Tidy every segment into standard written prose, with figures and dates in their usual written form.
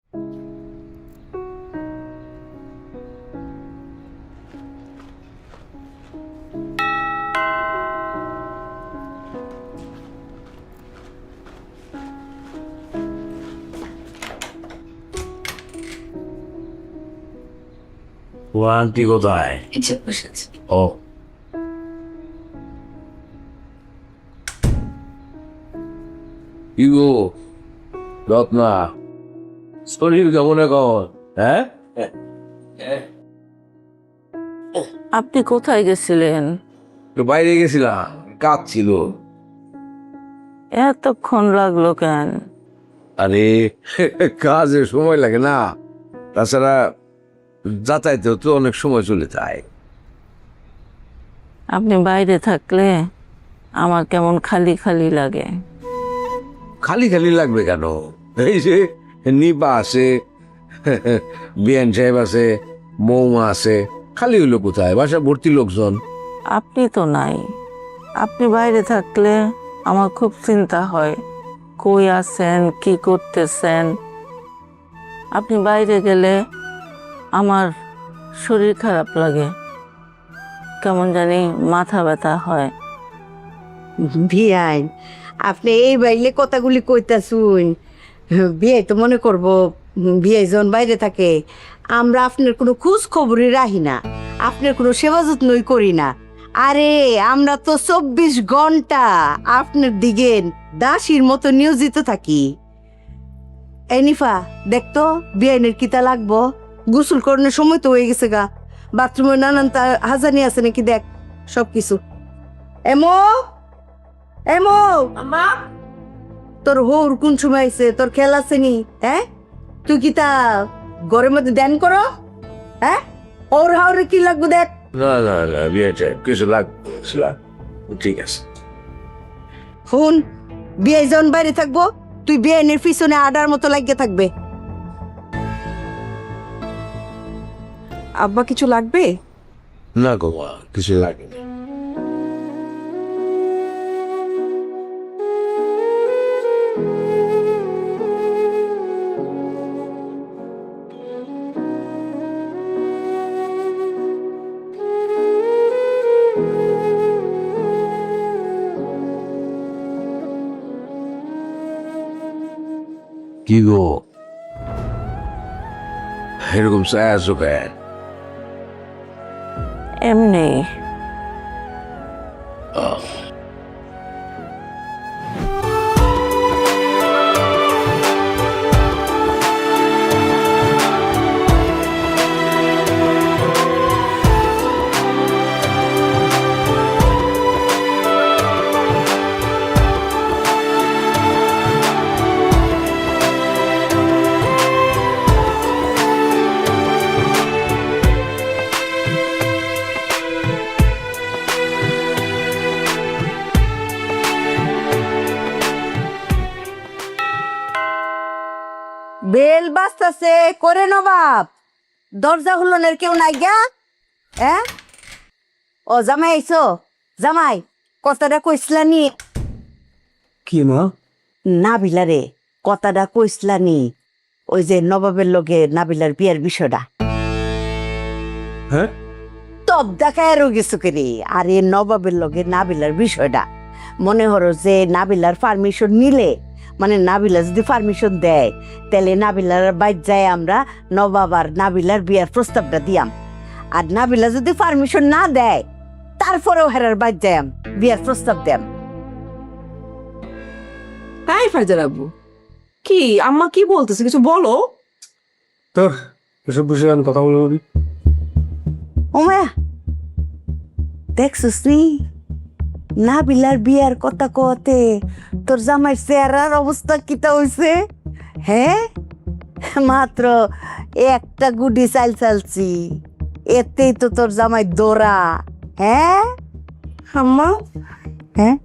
ও aunty কোথায়? ও ego Ratna, শরীর কেমন এখন? হ্যাঁ, আপনি কোথায় গেছিলেন? একটু বাইরে গেছিলাম, কাজ ছিল। এতক্ষণ লাগলো কেন? আরে কাজে সময় লাগে না, তাছাড়া যাতায়াতেও তো অনেক সময় চলে যায়। আপনি বাইরে থাকলে আমার কেমন খালি খালি লাগে। খালি খালি লাগবে কেন? এই যে নিপা আছে, বিয়ান সাহেব আছে, মৌমা আছে, খালি হইলো কোথায়? বাসা ভর্তি লোকজন। আপনি তো নাই। আপনি বাইরে থাকলে আমার খুব চিন্তা হয়, কই আছেন, কি করতেছেন। আপনি বাইরে গেলে আমার শরীর খারাপ লাগে, কেমন জানি মাথা ব্যথা হয়। বিয়াই, আপনি এই বাইলে কথাগুলি কইতাছুন, বিয়ে তো মনে করবো বিয়ে যখন বাইরে থাকে আমরা আপনার কোনো খোঁজ খবরই রাখি না, আপনার কোনো সেবা যত্নই করি না। আরে আমরা তো 24 ঘন্টা আপনার দিকে দাসীর মতো নিয়োজিত থাকি। এই নিফা, দেখতো বিয়াইনের কিতা লাগবো, গোসল করানোর সময় তো হয়ে গেছে গা, বাথরুমে নানান হাজানি আছে নাকি দেখ সব কিছু। এমো এমো তোর হোর কোন সময় আইছে, তোর খেয়াল আছে নি? হ্যাঁ, তুই কি তা ঘরের মধ্যে ধ্যান করো? হ্যাঁ, ওর হাওরে কি লাগবে দেখ। না না না, বিয়ান সাহেব কিছু লাগবে, ঠিক আছে। শুন, বিয়ে যখন বাইরে থাকবো তুই বিয়েনের পিছনে আডার মতো লাগিয়ে থাকবে। আব্বা কিছু লাগবে? না গো মা, কিছু লাগে না। কি গো এরকম চায় আছো কেন? এমনি। বেল বাজতাছে, করে নবাব দরজা হুলনের কেউ নাই গা? হ্যাঁ, ও জামাই আইছো? জামাই কথাটা কইসলানি? কি মা? নাবিলা রে, কথাটা কইসলানি ওই যে নবাবের লগে নাবিলার বিয়ের বিষয়টা? হ্যাঁ, তব দেখায় রয়ে গেছো করে। আরে নবাবের লগে নাবিলার বিষয়টা মনে হলো যে নাবিলার পারমিশন নিলে, মানে নাবিলা যদি পারমিশন দেয় তাহলে নাবিলার বাইর যায় আমরা নবাব আর নাবিলার বিয়ার প্রস্তাবটা দিয়াম। আর নাবিলা যদি পারমিশন না দেয় তারপরেও হেরার বাইর যাই বিয়ার প্রস্তাব দেয়াম। তাই ফারজার আব্বু? কি আম্মা কি বলতেছে, কিছু বলো তো। এসব বিষয়ে আমি কথা বলবি? ওমায়া, দেখছিস নি নাবিলার বিয়ার কথা কতে তোর জামাইয়ের চেহারার অবস্থা কিতা হইছে? হ্যাঁ, মাত্র একটা গুডি চাল চালছি, এতেই তো তোর জামাই দৌড়া। হ্যাঁ আম্মা, হ্যাঁ,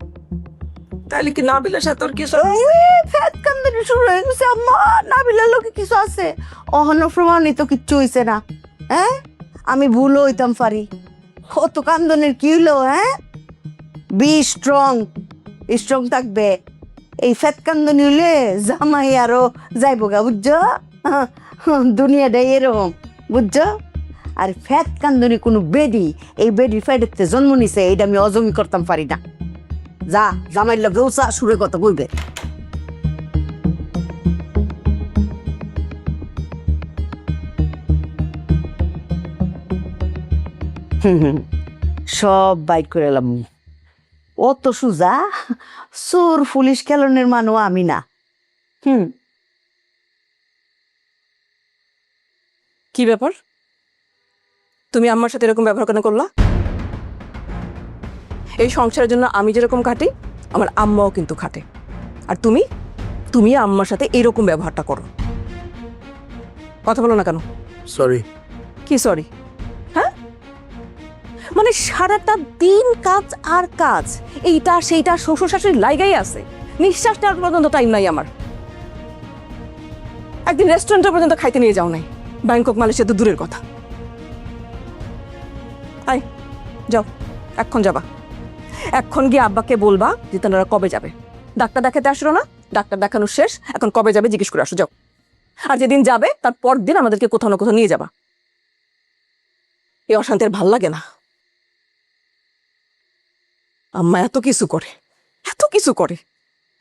তাহলে কি নাবিলার সাথে তোর কিছু? ফ্যাট কান্দানি শুরু হয়ে গেছে আম্মা। নাবিলার লোকে কিছু আছে, অহনো প্রমাণিত কিচ্ছু হইছে না। হ্যাঁ, আমি ভুল হইতাম পারি, কত কান্দনের কি হইলো? হ্যাঁ, বি স্ট্রং, স্ট্রং থাকবে। এই ফ্যাট কান্দনি হইলে জামাই আরো যাইব গা, বুঝছো? দুনিয়াটাই এরকম বুঝছো। আর ফ্যাট কান্দনি কোনো বেডি এই বেডির ফ্যাটেতে জন্ম নিছে, এইটা আমি অজমি করতাম পারি না। যা জামাই লাগেও চা সুরে কথা কইবে। সব বাইক করে এলাম। অত সুজা সুর পুলিশ খেলনের মানো আমি না। কি ব্যাপার, তুমি আম্মার সাথে এরকম ব্যবহার কেন করলা? এই সংসারের জন্য আমি যেরকম খাটি, আমার আম্মাও কিন্তু খাটে। আর তুমি তুমি আম্মার সাথে এরকম ব্যবহারটা করো। কথা বলো না কেন? সরি। কি সরি? হ্যাঁ, মানে সারাটা দিন কাজ আর কাজ, এইটা সেইটা শ্বশুর শাশুড়ি লাইগাই আছে, নিঃশ্বাস নেওয়ার পর্যন্ত টাইম নাই আমার। একদিন রেস্টুরেন্টে পর্যন্ত খাইতে নিয়ে যাও নাই, ব্যাংকক মালয়েশিয়া তো দূরের কথা। আই যাও, এখন যাবা, এখন গিয়ে আব্বাকে বলবা যে তারা কবে যাবে। ডাক্তার দেখাতে আসলো না, ডাক্তার দেখানো শেষ, এখন কবে যাবে জিজ্ঞেস করে আসো, যাও। আর যেদিন যাবে তার পর দিন আমাদেরকে কোথাও না কোথাও নিয়ে যাবা। এই অশান্তি আর ভাল লাগে না। আম্মা এত কিছু করে, এত কিছু করে,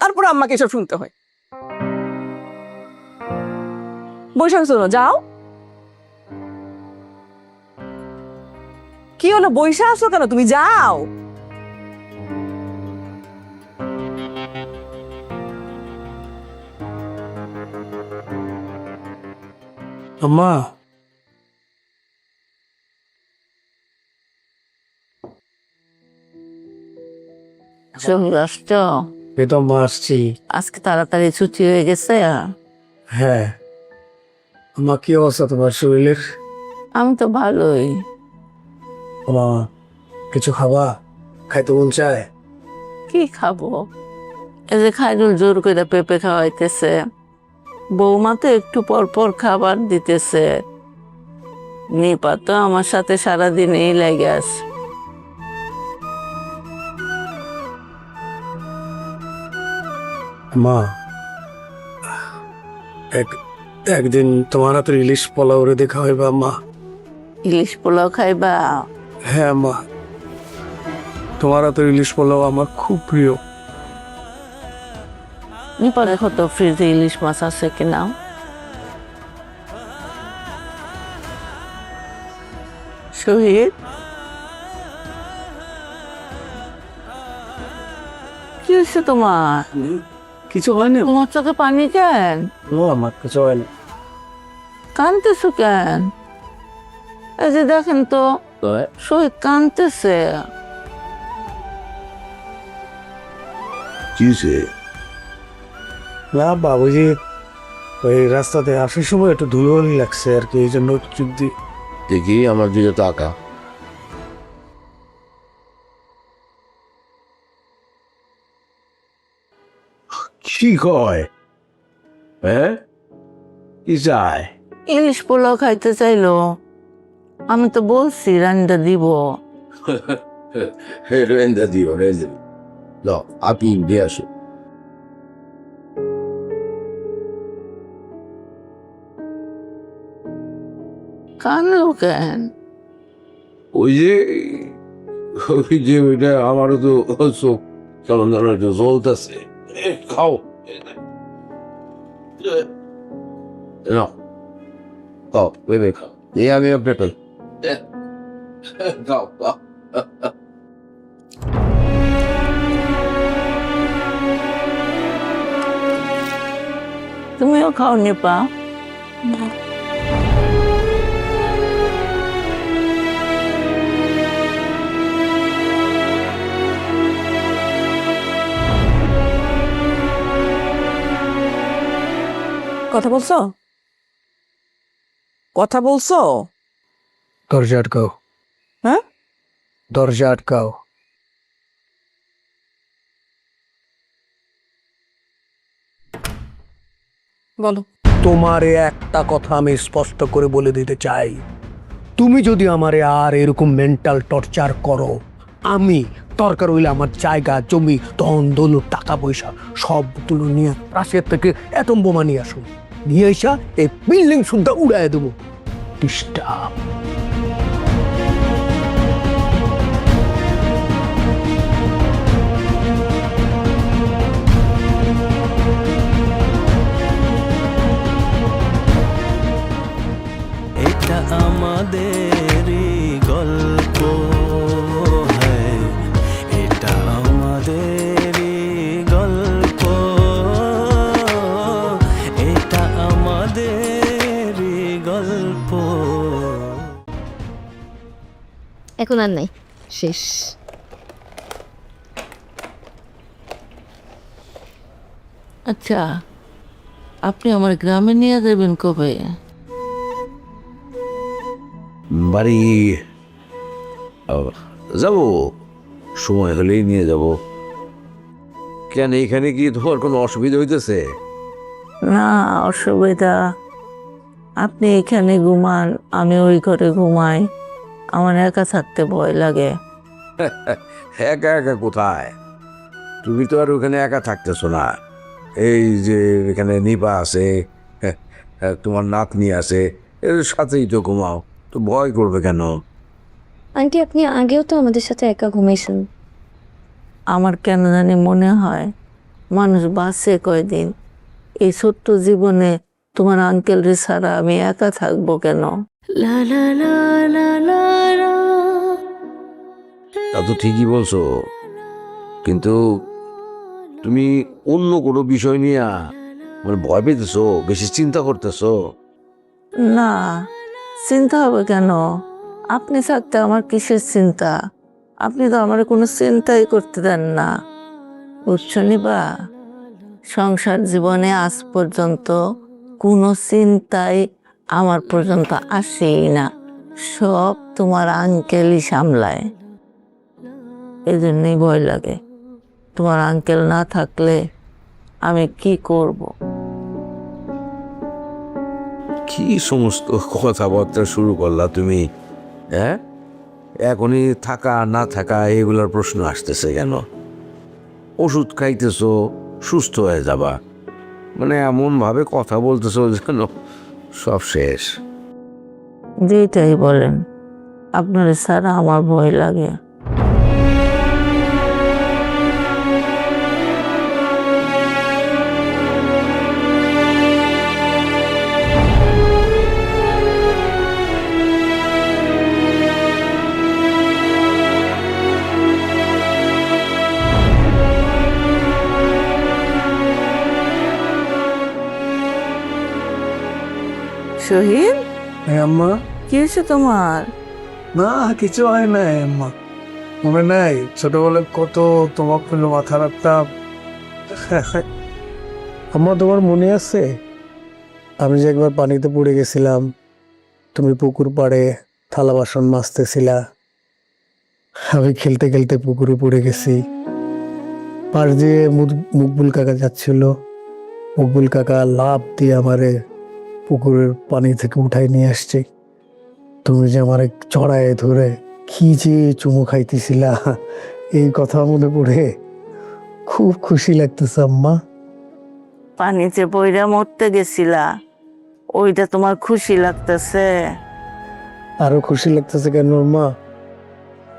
তারপরে আম্মাকে এসব শুনতে হয়। বৈশাখ শোনো, যাও। কি হলো, বৈশা আসো কেন? তুমি যাও। আম্মা, শহীদ আসছ? এই তো আম্মা আসছি। আজকে তাড়াতাড়ি ছুটি হয়ে গেছে। হ্যাঁ আম্মা, কি অবস্থা তোমার শরীরের? আমি তো ভালোই। আম্মা, কিছু খাবা? খাইতে মন চায়? কি খাবো? এই যে খাইরুল জোর করে পেঁপে খাওয়াইতেছে, বৌমা তো একটু পর পর খাবার দিতেছে, নিপা তো আমার সাথে সারাদিনই লেগে আছে। মা, একদিন তোমার হাতের ইলিশ পোলাও রে দেখা হইবা মা। ইলিশ পোলাও খাইবা? হ্যাঁ মা, তোমার হাতের ইলিশ পোলাও আমার খুব প্রিয়। নিপা দেখো তো ফ্রিজে ইলিশ মাছ আছে কিনা। শহীদ, কি হয়েছে তোমার? কিছু হয়নি তোমার চোখে পানি কেন? আমার কিছু হয়নি। কানতেছো কেন? এই যে দেখেন তো, শহীদ কানতেছে। কিসে? না বাবুজি, ওই রাস্তাতে আসার সময় একটু ধুলোবালি লাগছে আর কি, এই জন্য যদি দেখি আমার দিকে তাকা। কি কয়? হ্যাঁ, কি চায়? ইলিশ পোলাও খাইতে চাইলো, আমি তো বলছি রান্না দিব। রেন্দা দিও, রেন্দা দিও। আপনি দিয়ে আসো। কানলো কেন? ওইটা আমারও তো চোখ কেমন যেন একটু জ্বলতেছে। খাও নাও, খাও, ভেবে খাও। এই আমি পেটে খাও, খাও। তুমিও খাও নিপা। কথা বলছো? কথা বলছো? দরজা আটকাও। হ্যাঁ, দরজা আটকাও। বলো। তোমারে একটা কথা আমি স্পষ্ট করে বলে দিতে চাই, তুমি যদি আমারে আর এরকম মেন্টাল টর্চার করো, আমি দরকার হইলে আমার জায়গা জমি ধন দৌলত টাকা পয়সা সবগুলো নিয়ে রাশিয়ার থেকে এটম বোমা নিয়ে আসুন। নিয়ে এসা এই বিল্ডিং শুদ্ধা উড়াই দেবো। ডিস্টার্ব। এটা আমাদেরই গল্প, হ্যাঁ এটা আমাদেরই গল্প, এটা আমাদেরই গল্প। এখন আর নাই, শেষ। আচ্ছা, আপনি আমার গ্রামে নিয়ে যাবেন কবে? বাড়ি যাব, সময় হলেই নিয়ে যাব। কেন, এখানে কি তোমার কোনো অসুবিধা হইতেছে? না, অসুবিধা, আপনি এখানে ঘুমান, আমি ওই ঘরে ঘুমাই, আমার একা থাকতে ভয় লাগে। একা একা কোথায়? তুমি তো আর ওখানে একা থাকতেছো না। এই যে এখানে নিপা আছে, তোমার নাতনি আছে, এর সাথেই তো ঘুমাও, তো ভয় করবে কেন? আন্টি, আপনি আগেও তো আমাদের সাথে একা ঘুমাইছেন। আমার কেন জানি মনে হয় মানুষ বাঁচে কয়দিন, এই ছোট্ট জীবনে তোমার আঙ্কেলরে ছাড়া আমি একা থাকবো কেন? তা তো ঠিকই বলছো, কিন্তু তুমি অন্য কোনো বিষয় নিয়ে মানে ভয় পেতেছো, বেশি চিন্তা করতেছো। না, চিন্তা হবে কেন? আপনি থাকতে আমার কিসের চিন্তা? আপনি তো আমার কোনো চিন্তাই করতে দেন না, বুঝছো নিবা? সংসার জীবনে আজ পর্যন্ত কোনো চিন্তাই আমার পর্যন্ত আসেই না, সব তোমার আঙ্কেলই সামলায়। এই জন্যই ভয় লাগে, তোমার আঙ্কেল না থাকলে আমি কি করব? কি সমস্ত কথাবার্তা শুরু করলা তুমি, হ্যাঁ? এখনই থাকা না থাকা এগুলোর প্রশ্ন আসতেছে কেন? ওষুধ খাইতেছো, সুস্থ হয়ে যাবা, মানে এমনভাবে কথা বলতেছো যেন সব শেষ। যেটাই বলেন, আপনার ছাড়া আমার ভয় লাগে। শহীদ, আম্মা, কি হয়েছে তোমার? না কিছু হয় নাই আম্মা। মনে নাই ছোটবেলায় কত তোমার পেলো মাথা রাখতাম? আম্মা, তোমার মনে আছে আমি যে একবার পানিতে পড়ে গেছিলাম, তুমি পুকুর পাড়ে থালা বাসন মাজতেছিলা, আমি খেলতে খেলতে পুকুরে পড়ে গেছি। পাশ দিয়ে মুকবুল কাকা যাচ্ছিল, মুকবুল কাকা লাফ দিয়ে আমারে পুকুরের পানি থেকে উঠাই নিয়ে আসছে। তুমি যে আমার চড়ায় ধরে কি যে চুমু খাইতেছিলা, এই কথা মনে পড়ে খুব খুশি লাগতেছে আম্মা। পানিতে বইরা মরতে গেছিলা, ওইটা তোমার খুশি লাগতেছে? আরো খুশি লাগতেছে কেন মা?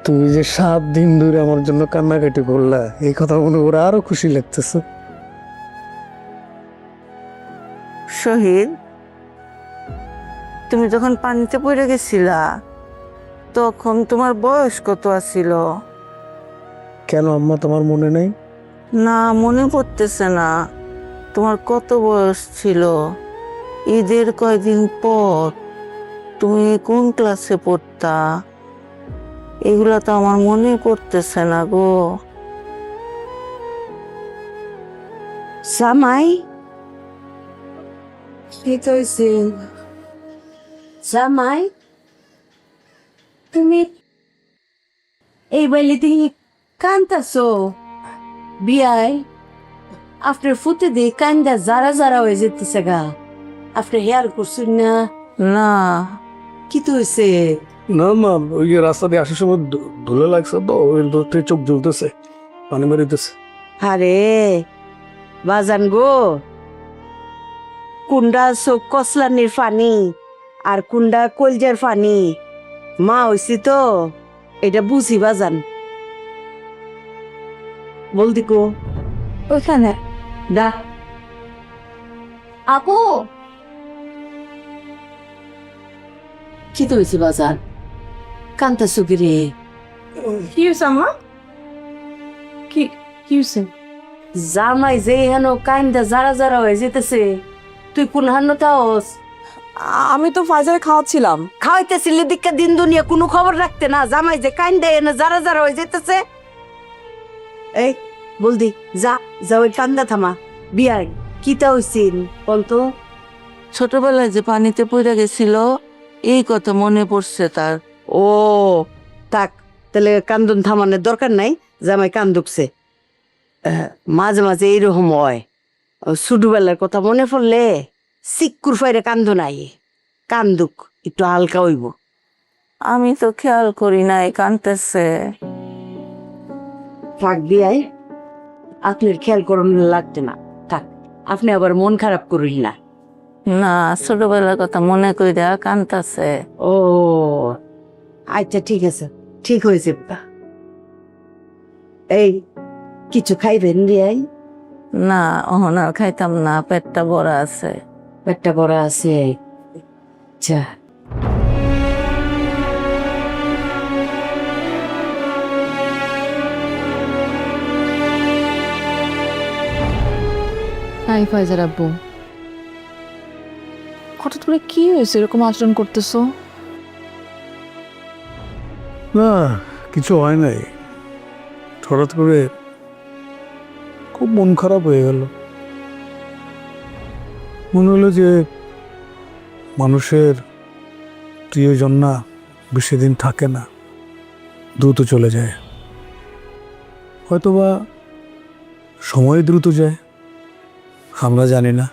তুমি যে 7 দিন ধরে আমার জন্য কান্নাকাটি করলা, এই কথা মনে করে আরো খুশি লাগতেছে। শহীদ, তুমি যখন পানিতে পড়ে গেছিলা তখন তোমার বয়স কত আছিল? কেন আম্মা, তোমার মনে নেই? না, মনে পড়তেছে না তোমার কত বয়স ছিল। ঈদের কয়দিন পর তুমি কোন ক্লাসে পড়তা? এগুলা তো আমার মনে পড়তেছে না গো। জামাই, জামাই, তুমি এই বাইলে দেখি কান্দাছো? বিয়াই আপনার ফুটে দিয়ে কান্দা যারা যারা হয়ে যেতেছে গা, আপনি হেয়ার করছেন না? না, কি তো হয়েছে? না মা, ওই যে রাস্তা দিয়ে আসার সময় ধুলে লাগছে তো, ওই ধরতে চোখ জ্বলতেছে, পানি মারিতেছে। আরে বাজান গো, কুন্ডা চোখ কসলানির পানি আর কুন্ডা কলজার পানি মা হইছি তো এটা বুঝি বাজান বলদি কো ওইখানে দা আপু কি তো হয়েছে বাজান কান্তা সুগিরে কি হয়েছে আম্মা? কি কি হয়েছে? জামাই যে হেন কান্দা যারা যারা হয়ে যেতেছে তুই কোন হান্ন তাওস আমি তো ফাইজারে খাওয়াচ্ছিলাম। খাওয়াইতেছিলি দিককা দিন দুনিয়া কোনো খবর রাখতে না জামাই যে কান্দা এনে যারা যারা হয়ে যেতেছে এই বলদি যা যা ওই কান্দা থামা বিয়ার কিতা হইছিন বলতো ছোটবেলায় যে পানিতে পড়ে গেছিল এই কথা মনে পড়ছে তার। ও থাক তাহলে কান্দন থামানোর দরকার নাই জামাই কান্দুকছে মাঝে মাঝে এইরকম হয় ছোটবেলার কথা মনে পড়লে সিক্কুর ফাইরে কান্দ নাই কান্দুক একটু হালকা হইব আমি তো খেয়াল করি নাই কানতেছে। থাক বিয়াই আপনার খেয়াল করুন লাগতে না থাক আপনি আবার মন খারাপ করুন না না ছোটবেলার কথা মনে কইরা কানতাছে। ও আচ্ছা ঠিক আছে ঠিক হয়েছে এই কিছু খাইবেন বিয়াই না অহন আর খাইতাম না, পেটটা বড় আছে। পেটটা বড় আছে আচ্ছা হাই ফাইজার আব্বু, হঠাৎ করে কি হয়েছে এরকম আচরণ করতেছো? না কিছু হয় নাই, হঠাৎ করে খুব মন খারাপ হয়ে গেল। মনে হলো যে মানুষের প্রিয়জন না বেশি দিন থাকে না, দ্রুত চলে যায়। হয়তোবা সময় দ্রুত যায়, আমরা জানি না।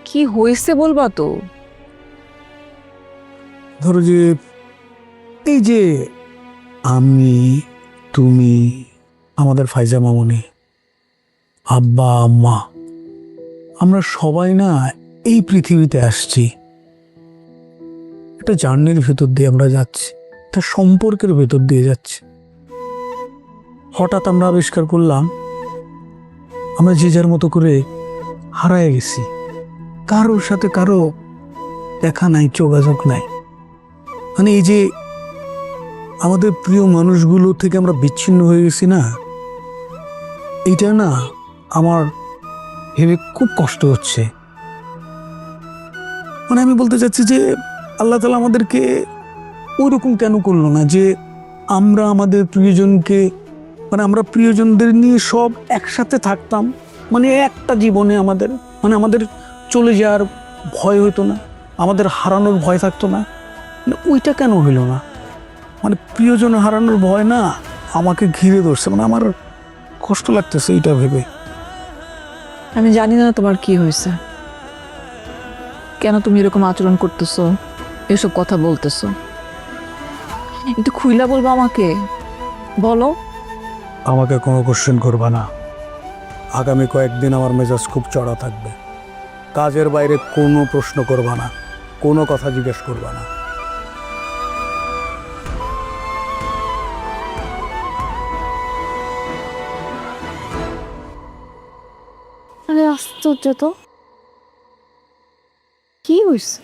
কি হয়েছে বলবা তো? ধরো যে এই যে আমি, তুমি, আমাদের ফাইজা মামুনি, আব্বা আম্মা, আমরা সবাই না এই পৃথিবীতে আসছি, একটা জার্নির ভেতর দিয়ে আমরা যাচ্ছি, একটা সম্পর্কের ভেতর দিয়ে যাচ্ছি। হঠাৎ আমরা আবিষ্কার করলাম আমরা যে যার মতো করে হারায় গেছি, কারোর সাথে কারো দেখা নাই, যোগাযোগ নাই। মানে এই যে আমাদের প্রিয় মানুষগুলো থেকে আমরা বিচ্ছিন্ন হয়ে গেছি না, এইটা না আমার ভেবে খুব কষ্ট হচ্ছে। মানে আমি বলতে চাচ্ছি যে আল্লাহ তাআলা আমাদেরকে ওইরকম কেন করলো না যে আমরা আমাদের প্রিয়জনকে, মানে আমরা প্রিয়জনদের নিয়ে সব একসাথে থাকতাম, মানে একটা জীবনে আমাদের, মানে আমাদের চলে যাওয়ার ভয় হতো না, আমাদের হারানোর ভয় থাকতো না। মানে ওইটা কেন হইল না? মানে প্রিয়জন হারানোর ভয় না আমাকে ঘিরে ধরছে, মানে আমার কষ্ট লাগতেছে এটা ভেবে। আমি জানি না তোমার কি হয়েছে, কেন তুমি এরকম আচরণ করতেছো, এসব কথা বলতেছো। একটু খুইলা বলবো আমাকে, বলো। আমাকে কোনো কোশ্চেন করবা না। আগামী কয়েকদিন আমার মেজাজ খুব চড়া থাকবে। কাজের বাইরে কোনো প্রশ্ন করবা না, কোনো কথা জিজ্ঞেস করবা না। আরে আশ্চর্য তো, কি হয়েছে?